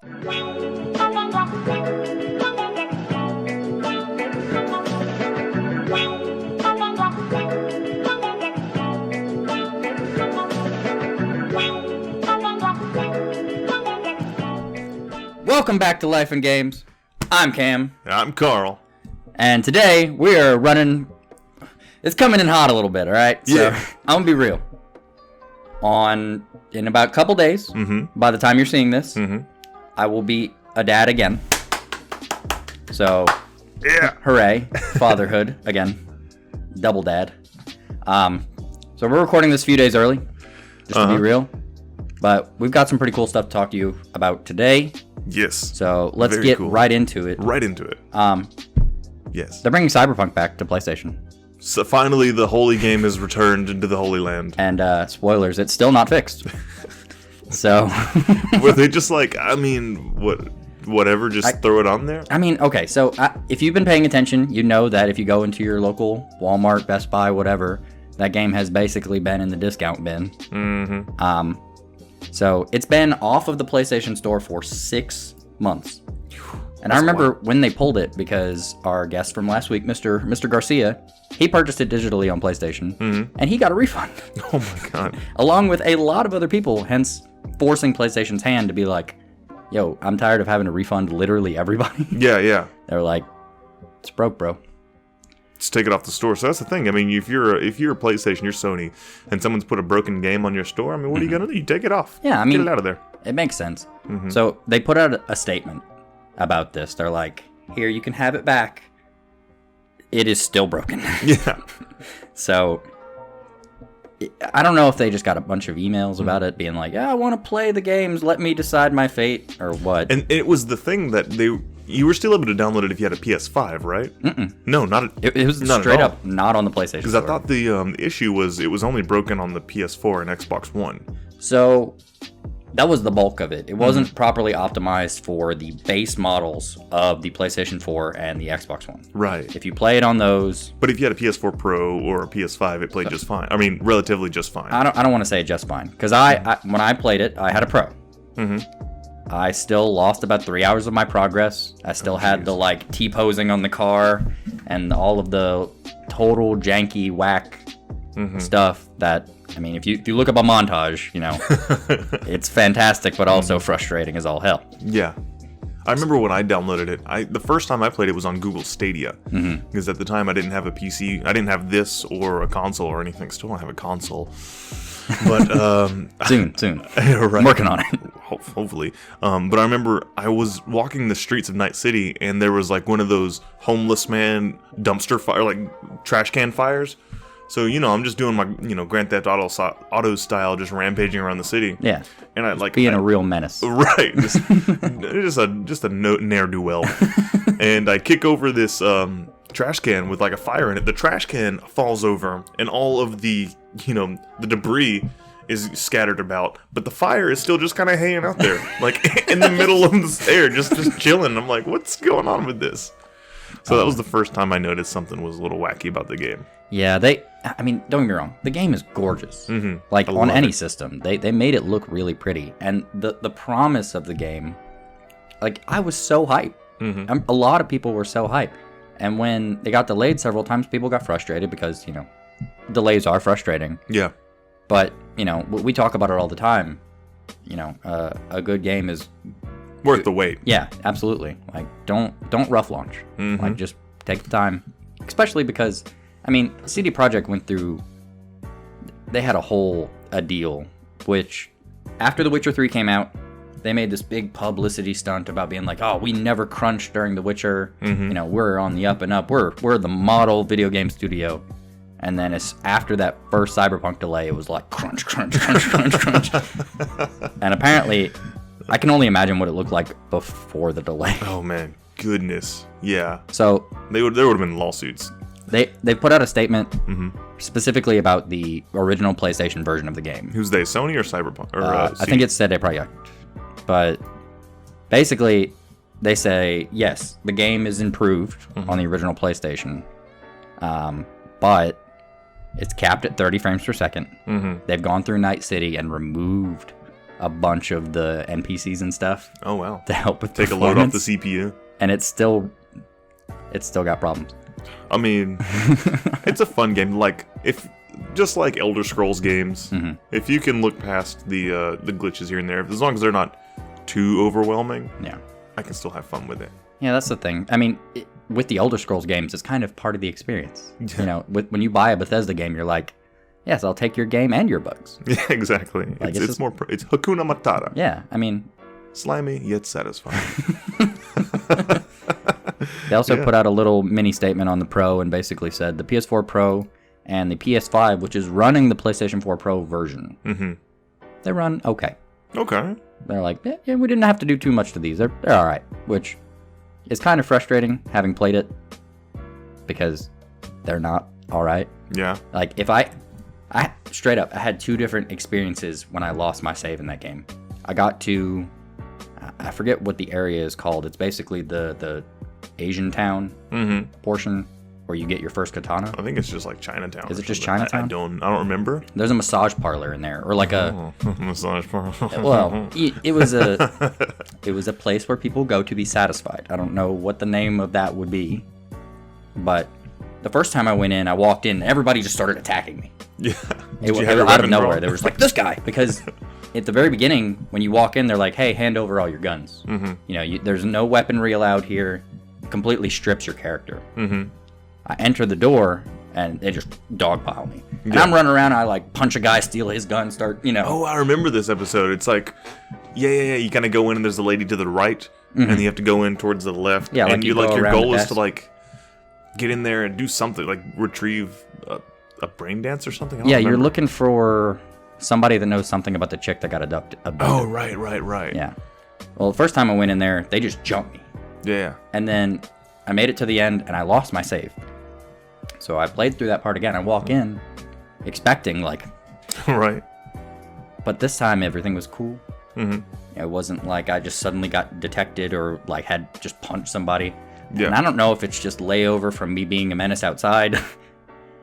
Welcome back to Life and Games. I'm Cam. I'm Carl. And today we are running. It's coming in hot a little bit, all right? Yeah. So I'm gonna be real. In about a couple days, by the time you're seeing this, I will be a dad again. So, yeah, hooray, fatherhood again, double dad. So we're recording this a few days early, just to be real. But we've got some pretty cool stuff to talk to you about today. Yes. So let's get right into it. Right into it. Yes. They're bringing Cyberpunk back to PlayStation. So finally, the holy game has returned into the Holy Land. And spoilers, it's still not fixed. So were they just like, I mean, whatever, just throw it on there? I mean, okay, so if you've been paying attention, you know that if you go into your local Walmart, Best Buy, whatever, that game has basically been in the discount bin. So it's been off of the PlayStation Store for 6 months. And I remember when they pulled it because our guest from last week, Mr. Garcia, he purchased it digitally on PlayStation, and he got a refund. Oh my god. Along with a lot of other people, hence forcing PlayStation's hand to be like, yo, I'm tired of having to refund literally everybody. Yeah. They're like, it's broke, bro. Just take it off the store. So that's the thing. I mean, if you're a PlayStation, you're Sony, and someone's put a broken game on your store, I mean, what are you gonna do? You take it off. Yeah, I mean, get it out of there. It makes sense. So they put out a statement about this. They're like, here, you can have it back. It is still broken. Yeah. So I don't know if they just got a bunch of emails about it being like, yeah, I want to play the games, let me decide my fate, or what. And it was the thing that you were still able to download it if you had a PS5, right? No, not it was not straight up not on the PlayStation. Because I thought the issue was it was only broken on the PS4 and Xbox One. So that was the bulk of it. It wasn't properly optimized for the base models of the PlayStation 4 and the Xbox One. Right. If you play it on those... But if you had a PS4 Pro or a PS5, it played just fine. I mean, relatively just fine. I don't want to say just fine. Because when I played it, I had a Pro. I still lost about 3 hours of my progress. I still had the, like, T-posing on the car and all of the total janky whack stuff that... I mean, if you look up a montage, you know, it's fantastic, but also frustrating as all hell. Yeah. I remember when I downloaded it, the first time I played it was on Google Stadia. Because at the time I didn't have a PC. I didn't have this or a console or anything. Still don't have a console. But soon. Right. I'm working on it. Hopefully. But I remember I was walking the streets of Night City and there was like one of those homeless man dumpster fire, like trash can fires. So, you know, I'm just doing my, Grand Theft Auto style, just rampaging around the city. Yeah. And I like being a real menace. Right. Just a ne'er-do-well. And I kick over this trash can with like a fire in it. The trash can falls over and all of the, the debris is scattered about, but the fire is still just kind of hanging out there, like in the middle of the air, just chilling. I'm like, what's going on with this? So that was the first time I noticed something was a little wacky about the game. Yeah, I mean, don't get me wrong. The game is gorgeous. Like, on any system. They made it look really pretty. And the promise of the game, like, I was so hyped. A lot of people were so hyped. And when they got delayed several times, people got frustrated because, delays are frustrating. Yeah. But, we talk about it all the time. A good game is... worth the wait. Yeah, absolutely. Like, don't rough launch. Like, just take the time. Especially because... I mean, CD Projekt went through... They had a deal, which, after The Witcher 3 came out, they made this big publicity stunt about being like, oh, we never crunched during The Witcher. We're on the up and up. We're the model video game studio. And then after that first Cyberpunk delay, it was like, crunch. And apparently, I can only imagine what it looked like before the delay. Oh, man. Goodness. Yeah. So... There would have been lawsuits. They put out a statement specifically about the original PlayStation version of the game. Who's they? Sony or Cyberpunk? Or, I think it's CD Projekt. But basically, they say, yes, the game is improved on the original PlayStation, but it's capped at 30 frames per second. They've gone through Night City and removed a bunch of the NPCs and stuff. Oh wow! To help with take a load off the CPU, and it's still got problems. I mean, it's a fun game. Like just like Elder Scrolls games, if you can look past the glitches here and there, as long as they're not too overwhelming, yeah, I can still have fun with it. Yeah, that's the thing. I mean, with the Elder Scrolls games, it's kind of part of the experience. You know, when you buy a Bethesda game, you're like, yes, I'll take your game and your bugs. Yeah, exactly. Like, it's Hakuna Matata. Yeah, I mean, slimy yet satisfying. They also put out a little mini statement on the Pro and basically said the PS4 Pro and the PS5, which is running the PlayStation 4 Pro version, they run okay. Okay. They're like, yeah, we didn't have to do too much to these. They're all right, which is kind of frustrating having played it because they're not all right. Yeah. Like if I straight up, I had two different experiences when I lost my save in that game. I got to, I forget what the area is called. It's basically the Asian town portion where you get your first katana. I think it's just like Chinatown. Is it just Chinatown? I don't remember. There's a massage parlor in there, or like a massage parlor. Well, it was a place where people go to be satisfied. I don't know what the name of that would be, but the first time I went in, I walked in, everybody just started attacking me. Yeah. It was out of nowhere. They were just like, this guy, because at the very beginning, when you walk in, they're like, hey, hand over all your guns. You know, there's no weaponry allowed here. It completely strips your character. I enter the door, and they just dogpile me. And I'm running around, I like punch a guy, steal his gun, start, you know. Oh, I remember this episode. It's like, yeah. You kind of go in, and there's a lady to the right, and you have to go in towards the left. Yeah, and like your goal is to like get in there and do something, like retrieve a brain dance or something. I don't remember. You're looking for somebody that knows something about the chick that got abducted. Oh, right. Yeah. Well, the first time I went in there, they just jumped me. Yeah. And then I made it to the end, and I lost my save. So I played through that part again. I walk in expecting, like... Right. But this time, everything was cool. It wasn't like I just suddenly got detected or, like, had just punched somebody. Yeah. And I don't know if it's just layover from me being a menace outside.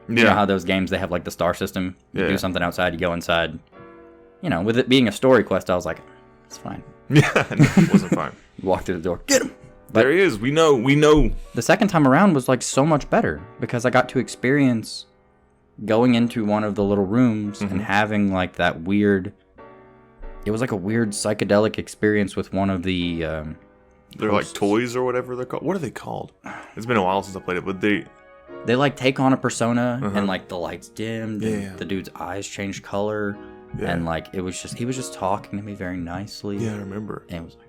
You know how those games, they have, like, the star system? You do something outside, you go inside. You know, with it being a story quest, I was like, it's fine. Yeah, no, it wasn't fine. You walk through the door, get him! But there he is. We know. The second time around was like so much better because I got to experience going into one of the little rooms and having like that weird. It was like a weird psychedelic experience with one of the. They're like toys or whatever they're called. What are they called? It's been a while since I played it, but they like take on a persona and like the lights dimmed and the dude's eyes changed color and like he was just talking to me very nicely. Yeah, I remember. And it was like.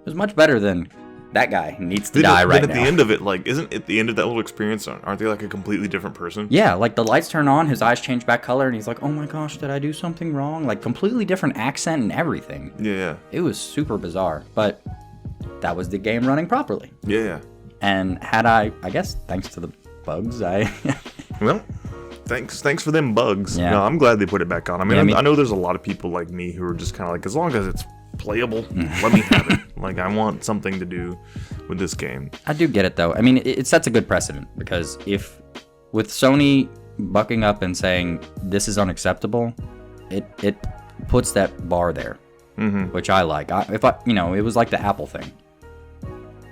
It was much better than that guy needs to die right now. But at the end of it, like, isn't at the end of that little experience, aren't they like a completely different person? Yeah, like the lights turn on, his eyes change back color, and he's like, oh my gosh, did I do something wrong? Like, completely different accent and everything. Yeah. It was super bizarre, but that was the game running properly. Yeah. And had I guess, thanks to the bugs, Well, thanks for them bugs. Yeah. No, I'm glad they put it back on. I mean, I know there's a lot of people like me who are just kind of like, as long as it's playable, let me have it. Like, I want something to do with this game. I do get it though. I mean, it sets a good precedent because if with Sony bucking up and saying this is unacceptable, it puts that bar there, which I like. It was like the Apple thing.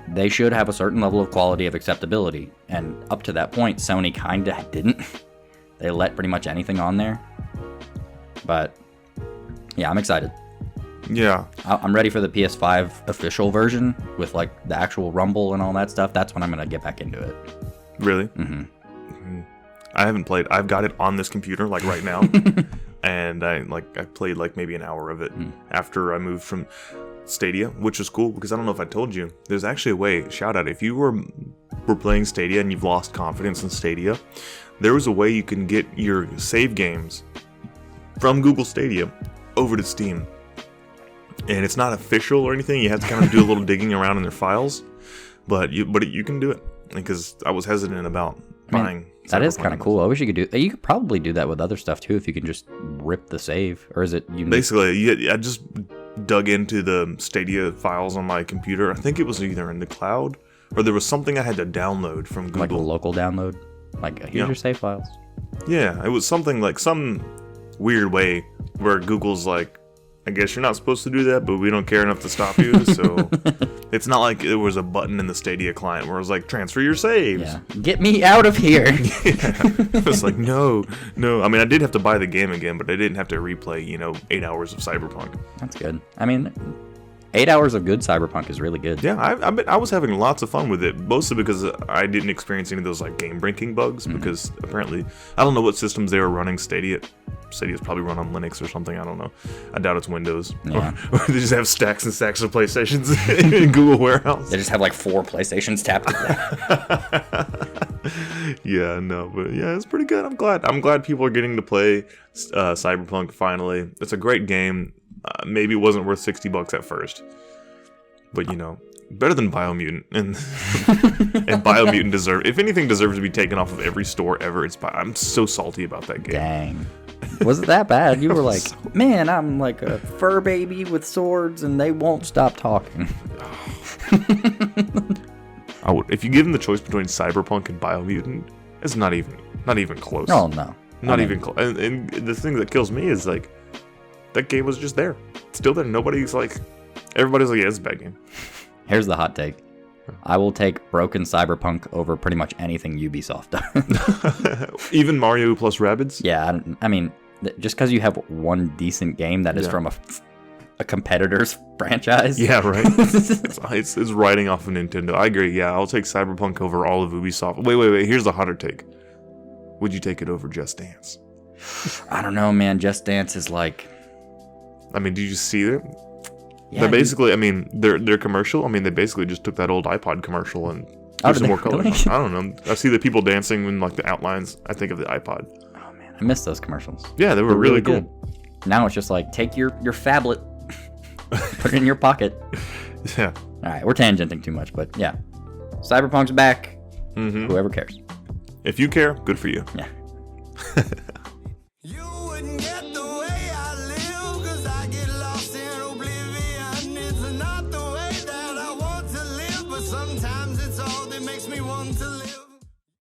They should have a certain level of quality of acceptability, and up to that point, Sony kind of didn't. They let pretty much anything on there. But yeah, I'm excited. Yeah. I'm ready for the PS5 official version with like the actual rumble and all that stuff. That's when I'm going to get back into it. Really? I haven't played. I've got it on this computer like right now. And I played like maybe an hour of it after I moved from Stadia, which was cool because I don't know if I told you. There's actually a way, shout out, if you were playing Stadia and you've lost confidence in Stadia, there was a way you can get your save games from Google Stadia over to Steam. And it's not official or anything. You have to kind of do a little digging around in their files, but you can do it because I was hesitant about buying. That is kind of cool. I wish you could do. You could probably do that with other stuff too if you can just rip the save, or is it unique? Basically, I just dug into the Stadia files on my computer. I think it was either in the cloud or there was something I had to download from Google. Like a local download. Like here's your save files. Yeah, it was something like some weird way where Google's like, I guess you're not supposed to do that, but we don't care enough to stop you. So it's not like there was a button in the Stadia client where it was like, transfer your saves. Yeah. Get me out of here. It was like, no. I mean, I did have to buy the game again, but I didn't have to replay, 8 hours of Cyberpunk. That's good. I mean, 8 hours of good Cyberpunk is really good. Yeah, I was having lots of fun with it, mostly because I didn't experience any of those like game breaking bugs. Because apparently, I don't know what systems they were running Stadia. Stadia's probably run on Linux or something. I don't know. I doubt it's Windows. Yeah. Or they just have stacks and stacks of PlayStations in Google Warehouse. They just have like 4 PlayStations tapped. Yeah, no, but yeah, it's pretty good. I'm glad people are getting to play Cyberpunk finally. It's a great game. Maybe it wasn't worth $60 at first, but better than Biomutant, and Biomutant if anything deserves to be taken off of every store ever. I'm so salty about that game. Dang. Was it that bad? You were like, man, I'm like a fur baby with swords and they won't stop talking. I would, if you give them the choice between Cyberpunk and Biomutant, it's not even close. Oh no. Not even close. And the thing that kills me is like that game was just there. It's still there. Everybody's like, yeah, it's a bad game. Here's the hot take. I will take broken Cyberpunk over pretty much anything Ubisoft does. Even Mario plus Rabbids? Yeah, I mean, just because you have one decent game that is from a competitor's franchise. Yeah, right. it's riding off of Nintendo. I agree. Yeah, I'll take Cyberpunk over all of Ubisoft. Wait. Here's the hotter take. Would you take it over Just Dance? I don't know, man. Just Dance is like... I mean, did you see it? Yeah, they basically, their commercial, they basically just took that old iPod commercial and put some more color. Really? I don't know. I see the people dancing in like the outlines. I think of the iPod. Oh man, I miss those commercials. Yeah, they were really cool. Good. Now it's just like, take your phablet, put it in your pocket. Yeah. All right, we're tangenting too much, but yeah. Cyberpunk's back. Mm-hmm. Whoever cares. If you care, good for you. Yeah. Sometimes it's all that makes me want to live.